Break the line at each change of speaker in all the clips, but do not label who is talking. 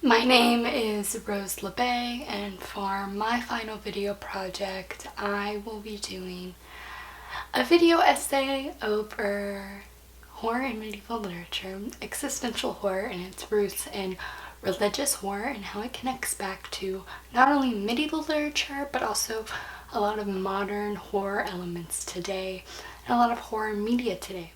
My name is Rose LeBay, and for my final video project, I will be doing a video essay over horror in medieval literature, existential horror and its roots in religious horror and how it connects back to not only medieval literature but also a lot of modern horror elements today and a lot of horror media today.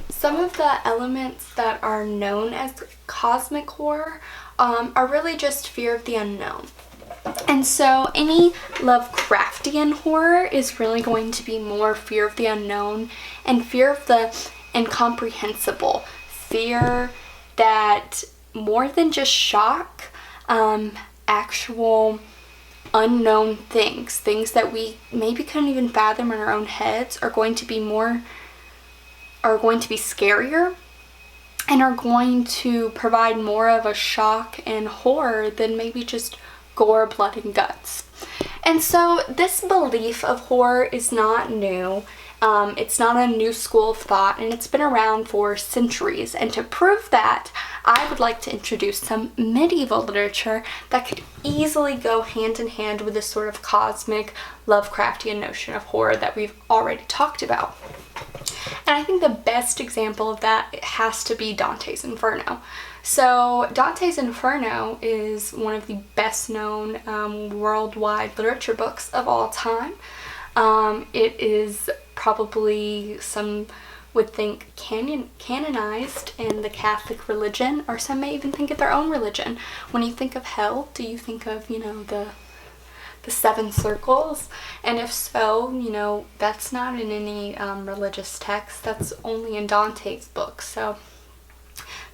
Some of the elements that are known as cosmic horror are really just fear of the unknown. And so any Lovecraftian horror is really going to be more fear of the unknown and fear of the incomprehensible. Fear that more than just shock, actual unknown things that we maybe couldn't even fathom in our own heads are going to be scarier and are going to provide more of a shock and horror than maybe just gore, blood, and guts. And so this belief of horror is not new. It's not a new school of thought, and it's been around for centuries. And to prove that, I would like to introduce some medieval literature that could easily go hand in hand with this sort of cosmic Lovecraftian notion of horror that we've already talked about. And I think the best example of that has to be Dante's Inferno. So Dante's Inferno is one of the best known worldwide literature books of all time. It is probably, some would think, canonized in the Catholic religion, or some may even think of their own religion. When you think of hell, do you think of, the seven circles? And if so, that's not in any religious text. That's only in Dante's book. So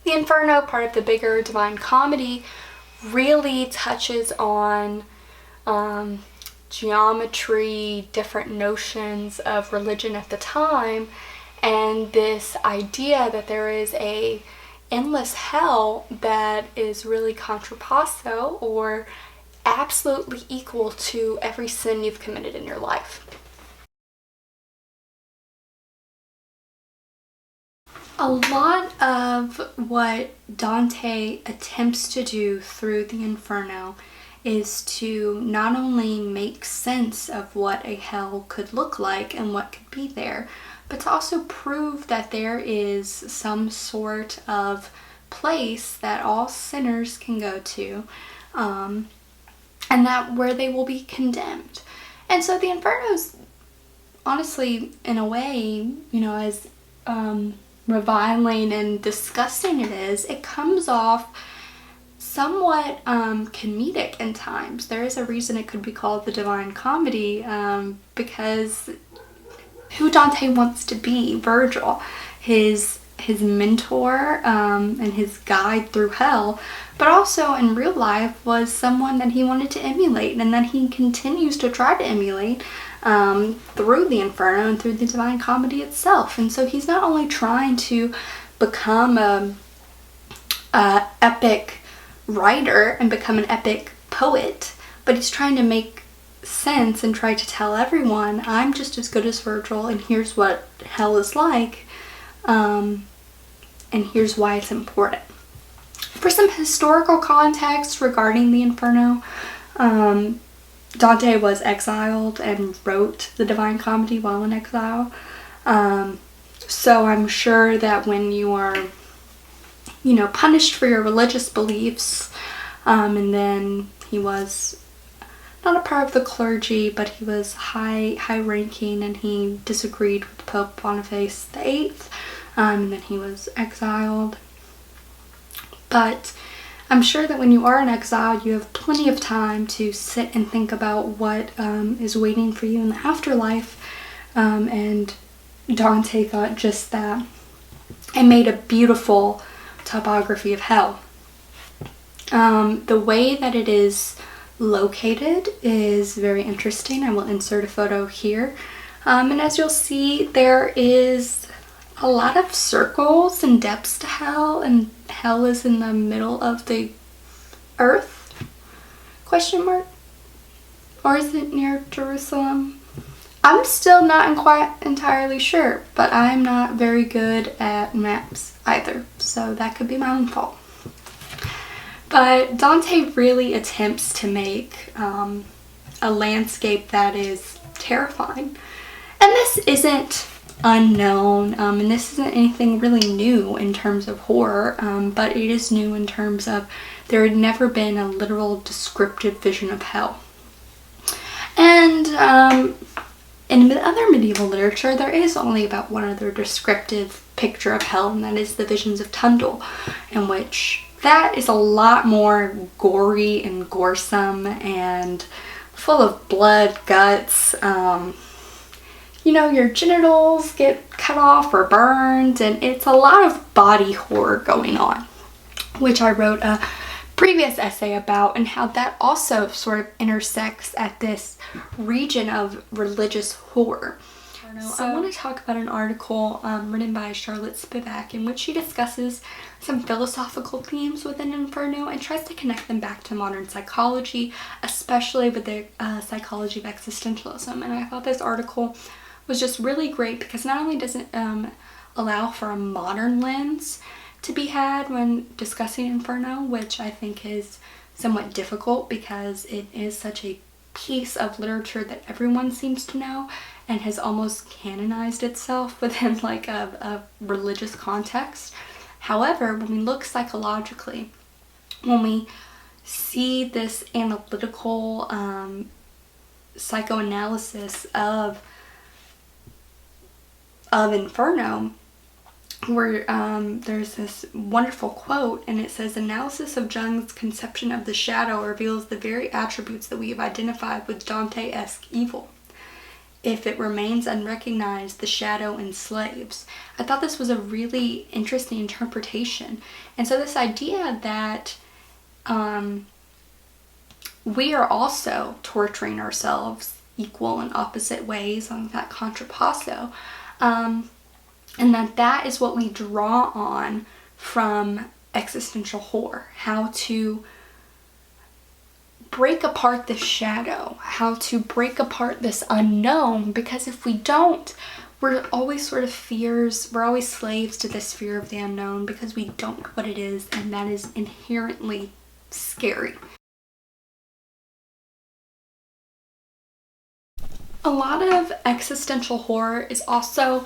the Inferno, part of the bigger Divine Comedy, really touches on geometry, different notions of religion at the time, and this idea that there is a endless hell that is really contrapasso or absolutely equal to every sin you've committed in your life. A lot of what Dante attempts to do through the Inferno is to not only make sense of what a hell could look like and what could be there, but to also prove that there is some sort of place that all sinners can go to, and that where they will be condemned. And so the Inferno's, honestly, in a way, as reviling and disgusting it comes off somewhat comedic in times. There is a reason it could be called the Divine Comedy, because who Dante wants to be, Virgil, his mentor and his guide through hell, but also in real life was someone that he wanted to emulate and that he continues to try to emulate through the Inferno and through the Divine Comedy itself. And so he's not only trying to become a epic writer and become an epic poet, but he's trying to make sense and try to tell everyone, I'm just as good as Virgil, and here's what hell is like, and here's why it's important. For some historical context regarding the Inferno, Dante was exiled and wrote the Divine Comedy while in exile. So I'm sure that when you are, punished for your religious beliefs, and then he was not a part of the clergy, but he was high ranking, and he disagreed with Pope Boniface VIII, and then he was exiled. But I'm sure that when you are in exile, you have plenty of time to sit and think about what is waiting for you in the afterlife, and Dante thought just that and made a beautiful topography of hell. The way that it is located is very interesting. I will insert a photo here, and as you'll see, there is a lot of circles and depths to hell, and hell is in the middle of the earth, question mark, or is it near Jerusalem? I'm still not quite entirely sure, but I'm not very good at maps either, so that could be my own fault. But Dante really attempts to make a landscape that is terrifying. And this isn't unknown, and this isn't anything really new in terms of horror, but it is new in terms of there had never been a literal descriptive vision of hell. And in other medieval literature, there is only about one other descriptive picture of hell, and that is the Visions of Tundle, in which that is a lot more gory and goresome and full of blood, guts. You know, your genitals get cut off or burned, and it's a lot of body horror going on, which I wrote a previous essay about, and how that also sort of intersects at this region of religious horror. So, I want to talk about an article written by Charlotte Spivak, in which she discusses some philosophical themes within Inferno and tries to connect them back to modern psychology, especially with the psychology of existentialism. And I thought this article was just really great because not only does it allow for a modern lens to be had when discussing Inferno, which I think is somewhat difficult because it is such a piece of literature that everyone seems to know and has almost canonized itself within like a religious context. However, when we look psychologically, when we see this analytical psychoanalysis of Inferno, where there's this wonderful quote, and it says, "Analysis of Jung's conception of the shadow reveals the very attributes that we have identified with Dante-esque evil. If it remains unrecognized, the shadow enslaves." I thought this was a really interesting interpretation. And so this idea that we are also torturing ourselves equal and opposite ways on that contrapasso, and that is what we draw on from existential horror, how to break apart the shadow, how to break apart this unknown, because if we don't, we're always we're always slaves to this fear of the unknown because we don't know what it is, and that is inherently scary. A lot of existential horror is also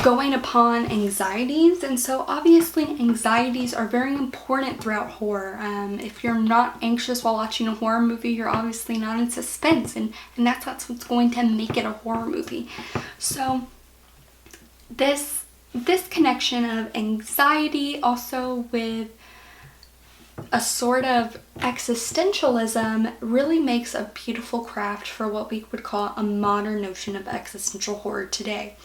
going upon anxieties, and so obviously anxieties are very important throughout horror. If you're not anxious while watching a horror movie, you're obviously not in suspense, and that's what's going to make it a horror movie. So this connection of anxiety also with a sort of existentialism really makes a beautiful craft for what we would call a modern notion of existential horror today.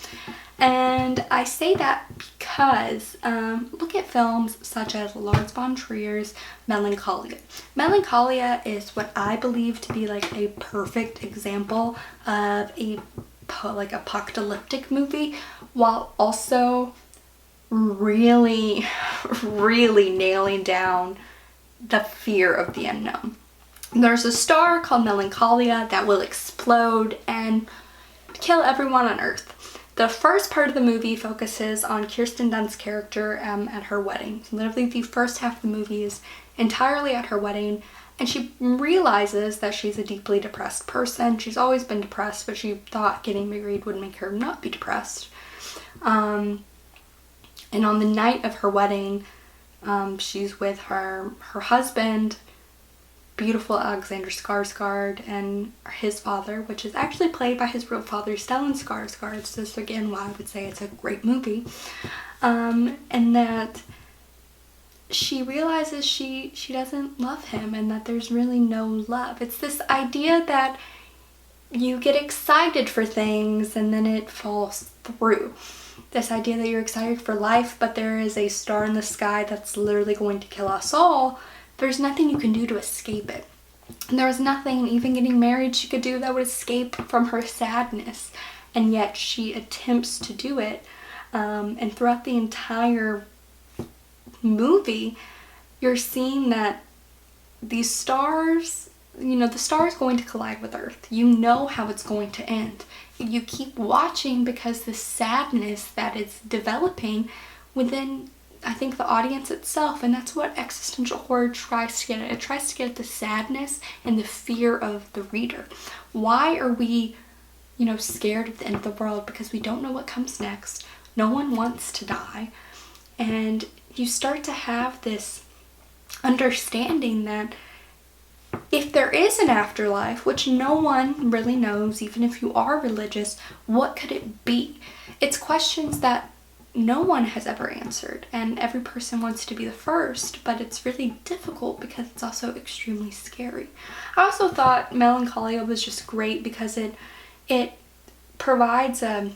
And I say that because look at films such as Lars von Trier's Melancholia. Melancholia is what I believe to be like a perfect example of a like apocalyptic movie, while also really nailing down the fear of the unknown. There's a star called Melancholia that will explode and kill everyone on Earth. The first part of the movie focuses on Kirsten Dunst's character at her wedding. Literally the first half of the movie is entirely at her wedding, and she realizes that she's a deeply depressed person. She's always been depressed, but she thought getting married would make her not be depressed. And on the night of her wedding, she's with her husband, beautiful Alexander Skarsgård, and his father, which is actually played by his real father, Stellan Skarsgård. So this again why I would say it's a great movie. And that she realizes she doesn't love him, and that there's really no love. It's this idea that you get excited for things and then it falls through. This idea that you're excited for life, but there is a star in the sky that's literally going to kill us all. There's nothing you can do to escape it. And there was nothing, even getting married, she could do that would escape from her sadness. And yet she attempts to do it. And throughout the entire movie, you're seeing that these stars, the star is going to collide with Earth. You know how it's going to end. you keep watching because the sadness that is developing within, I think, the audience itself. And that's what existential horror tries to get at. It tries to get at the sadness and the fear of the reader. Why are we, scared of the end of the world? Because we don't know what comes next. No one wants to die. And you start to have this understanding that if there is an afterlife, which no one really knows, even if you are religious, what could it be? It's questions that no one has ever answered, and every person wants to be the first, but it's really difficult because it's also extremely scary. I also thought Melancholia was just great because it provides a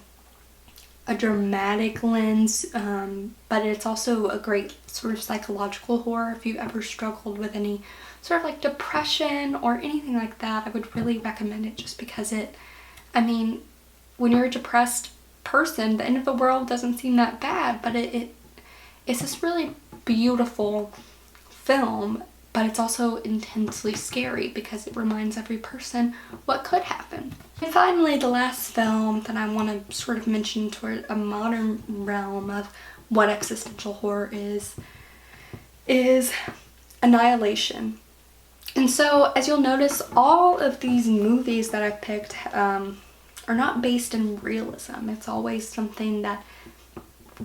dramatic lens, but it's also a great sort of psychological horror. If you've ever struggled with any sort of like depression or anything like that, I would really recommend it, just because when you're a depressed person, the end of the world doesn't seem that bad, but it's this really beautiful film, but it's also intensely scary because it reminds every person what could happen. And finally, the last film that I want to sort of mention toward a modern realm of what existential horror is Annihilation. And so, as you'll notice, all of these movies that I've picked are not based in realism. It's always something that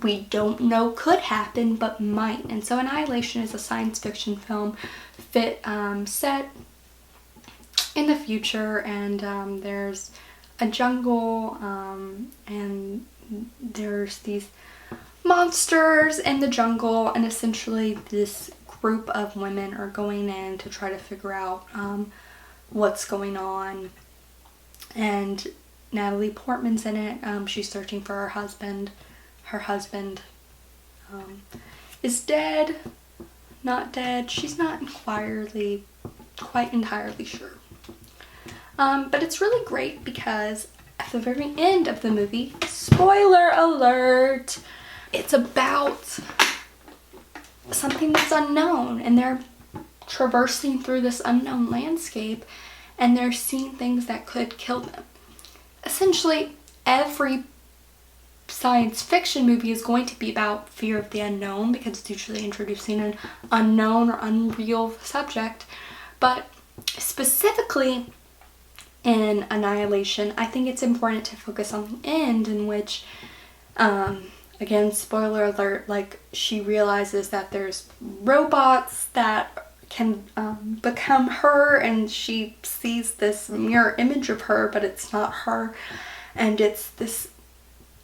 we don't know could happen, but might. And so Annihilation is a science fiction film set in the future, and there's a jungle, and there's these monsters in the jungle, and essentially this group of women are going in to try to figure out what's going on. And Natalie Portman's in it. She's searching for her husband. Her husband is dead, not dead. She's not quite entirely sure. But it's really great because at the very end of the movie, spoiler alert, it's about something that's unknown, and they're traversing through this unknown landscape, and they're seeing things that could kill them. Essentially, every science fiction movie is going to be about fear of the unknown, because it's usually introducing an unknown or unreal subject. But specifically in Annihilation, I think it's important to focus on the end, in which, again, spoiler alert, like, she realizes that there's robots that can become her, and she sees this mirror image of her, but it's not her. And it's this,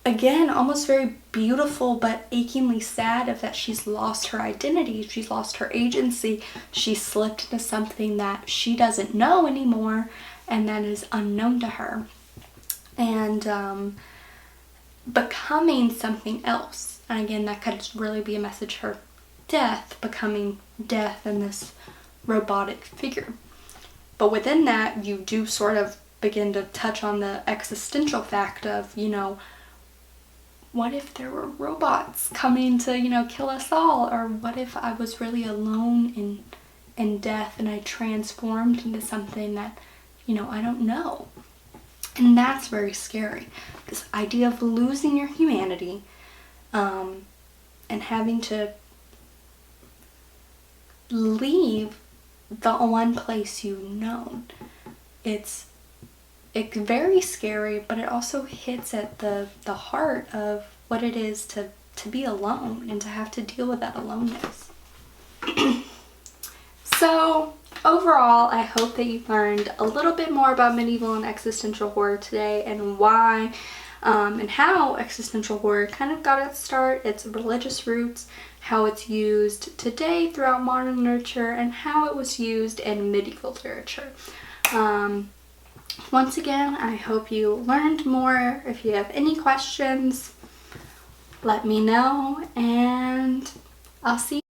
again, almost very beautiful but achingly sad of that she's lost her identity, she's lost her agency, she slipped into something that she doesn't know anymore and that is unknown to her, and becoming something else. And again, that could really be a message for death, becoming death in this robotic figure. But within that, you do sort of begin to touch on the existential fact of, what if there were robots coming to, kill us all? Or what if I was really alone in death and I transformed into something that, I don't know? And that's very scary. This idea of losing your humanity, and having to leave the one place you've known. It's very scary, but it also hits at the heart of what it is to be alone and to have to deal with that aloneness. So overall, I hope that you learned a little bit more about medieval and existential horror today, and why and how existential horror kind of got its start, its religious roots, how it's used today throughout modern literature, and how it was used in medieval literature. Once again, I hope you learned more. If you have any questions, let me know, and I'll see you